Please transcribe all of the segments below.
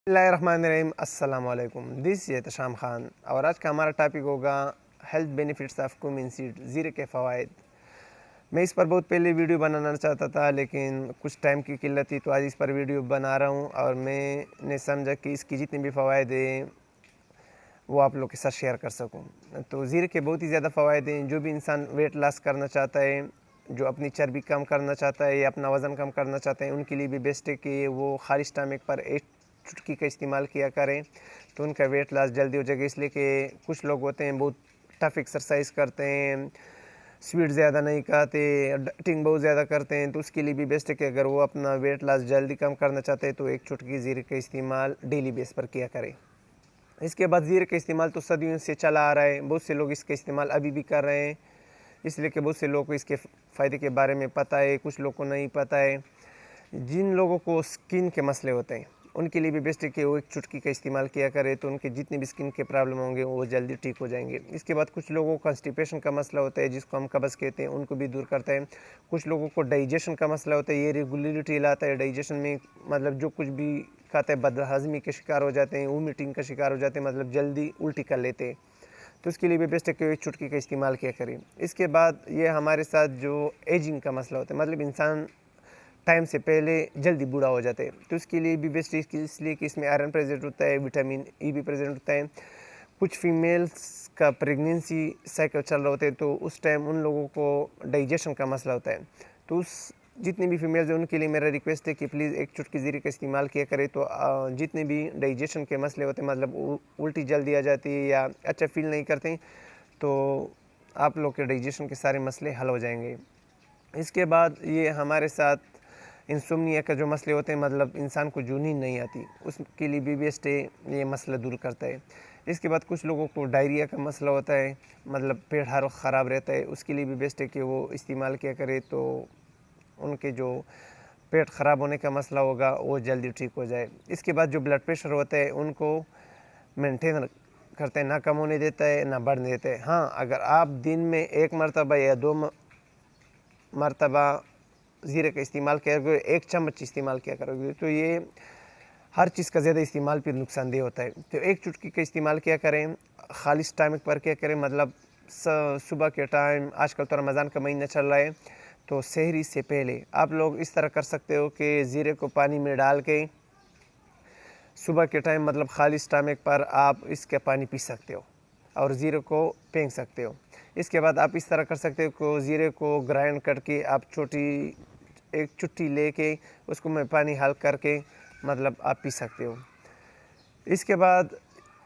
बिस्मिल्लाहिर्रहमानिर्रहीम, अस्सलाम वालेकुम। दिस ये तशाम खान और आज का हमारा टॉपिक होगा health benefits of cumin seed, ज़ीरे के फ़वाइद। मैं इस पर बहुत पहले वीडियो बनाना चाहता था, लेकिन कुछ टाइम की किल्लत थी, तो आज इस पर वीडियो बना रहा हूँ। और मैंने समझा कि इसकी जितनी भी फ़वाइद हैं वो आप लोग के साथ शेयर कर सकूँ। तो ज़ीरे के बहुत ही ज़्यादा फ़वाइद हैं। जो भी इंसान वेट लॉस करना चाहता है, जो अपनी चर्बी कम करना चाहता है या अपना वज़न कम करना चाहते हैं, उनके लिए भी बेस्ट है कि वो खाली स्टमक पर एक चुटकी का इस्तेमाल किया करें, तो उनका वेट लॉस जल्दी हो जाएगा। इसलिए कि कुछ लोग होते हैं बहुत टफ एक्सरसाइज करते हैं, स्वीट ज़्यादा नहीं खाते, डाइटिंग बहुत ज़्यादा करते हैं, तो उसके लिए भी बेस्ट है कि अगर वो अपना वेट लॉस जल्दी कम करना चाहते हैं तो एक चुटकी ज़ीरे का इस्तेमाल डेली बेस पर किया करें। इसके बाद ज़ीरे का इस्तेमाल तो सदियों से चला आ रहा है, बहुत से लोग इसका इस्तेमाल अभी भी कर रहे हैं, इसलिए कि बहुत से लोगों को इसके फ़ायदे के बारे में पता है, कुछ लोगों को नहीं पता है। जिन लोगों को स्किन के मसले होते हैं उनके लिए भी बेस्ट है कि वो एक चुटकी का इस्तेमाल किया करे, तो उनके जितने भी स्किन के प्रॉब्लम होंगे वो जल्दी ठीक हो जाएंगे। इसके बाद कुछ लोगों को कॉन्स्टिपेशन का मसला होता है, जिसको हम कब्ज़ कहते हैं, उनको भी दूर करता है। कुछ लोगों को डाइजेशन का मसला होता है, ये रेगुलरिटी लाता है डाइजेशन में, मतलब जो कुछ भी खाता है बदहज़मी के शिकार हो जाते हैं, वोमिटिंग का शिकार हो जाते हैं, मतलब जल्दी उल्टी कर लेते हैं, तो उसके लिए भी बेस्ट है कि एक चुटकी का इस्तेमाल किया करें। इसके बाद ये हमारे साथ जो एजिंग का मसला होता है, मतलब इंसान टाइम से पहले जल्दी बूढ़ा हो जाते हैं, तो उसके लिए भी बेस्ट है, इसलिए कि इसमें आयरन प्रेजेंट होता है, विटामिन ई भी प्रेजेंट होता है। कुछ फीमेल्स का प्रेगनेंसी साइकिल चल रहा होता है, तो उस टाइम उन लोगों को डाइजेशन का मसला होता है, तो उस जितनी भी फीमेल्स हैं उनके लिए मेरा रिक्वेस्ट है कि प्लीज़ एक चुटकी ज़ीरे का इस्तेमाल किया करें, तो जितने भी डाइजेशन के मसले होते हैं, मतलब उल्टी जल्दी आ जाती है या अच्छा फील नहीं करते, तो आप लोग के डाइजेशन के सारे मसले हल हो जाएंगे। इसके बाद ये हमारे साथ इंसोम्निया का जो मसले होते हैं, मतलब इंसान को जो नींद नहीं आती, उसके लिए भी बेस्ट है, ये मसला दूर करता है। इसके बाद कुछ लोगों को डायरिया का मसला होता है, मतलब पेट हर वक्त ख़राब रहता है, उसके लिए भी बेस्ट है कि वो इस्तेमाल किया करे, तो उनके जो पेट ख़राब होने का मसला होगा वो जल्दी ठीक हो जाए। इसके बाद जो ब्लड प्रेशर होता है उनको मेंटेन करते हैं, ना कम होने देता है ना बढ़ने देता है। हाँ, अगर आप दिन में एक मरतबा या दो मरतबा ज़ीरे का इस्तेमाल किया करोगे, एक चम्मच इस्तेमाल किया करोगे, तो ये हर चीज़ का ज़्यादा इस्तेमाल फिर नुकसानदेह होता है। तो एक चुटकी का इस्तेमाल किया करें, खाली स्टमक पर किया करें, मतलब सुबह के टाइम, आजकल तो रमज़ान का महीना चल रहा है, तो सहरी से पहले आप लोग इस तरह कर सकते हो कि ज़ीरे को पानी में डाल के सुबह के टाइम, मतलब खाली स्टमक पर आप इसका पानी पी सकते हो और ज़ीरे को फेंक सकते हो। इसके बाद आप इस तरह कर सकते हो कि ज़ीरे को ग्राइंड करके आप एक चुट्टी लेके उसको में पानी हल करके, मतलब आप पी सकते हो। इसके बाद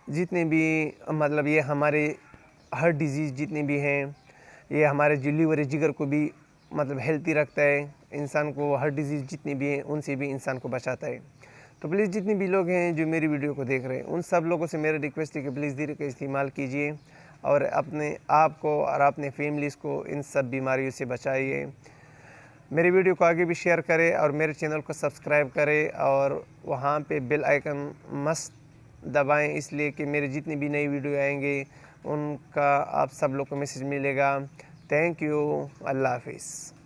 जितने भी, मतलब ये हमारे हर डिज़ीज़ जितनी भी हैं, ये हमारे जो लीवर जिगर को भी मतलब हेल्दी रखता है, इंसान को हर डिज़ीज़ जितनी भी हैं उनसे भी इंसान को बचाता है। तो प्लीज़ जितने भी लोग हैं जो मेरी वीडियो को देख रहे हैं, उन सब लोगों से मेरा रिक्वेस्ट है कि प्लीज़ ज़ीरे का इस्तेमाल कीजिए और अपने आप को और अपने फैमिलीज़ को इन सब बीमारियों से बचाइए। मेरी वीडियो को आगे भी शेयर करें और मेरे चैनल को सब्सक्राइब करें और वहाँ पे बेल आइकन मस्त दबाएं, इसलिए कि मेरे जितनी भी नई वीडियो आएंगे उनका आप सब लोग को मैसेज मिलेगा। थैंक यू, अल्लाह हाफिज़।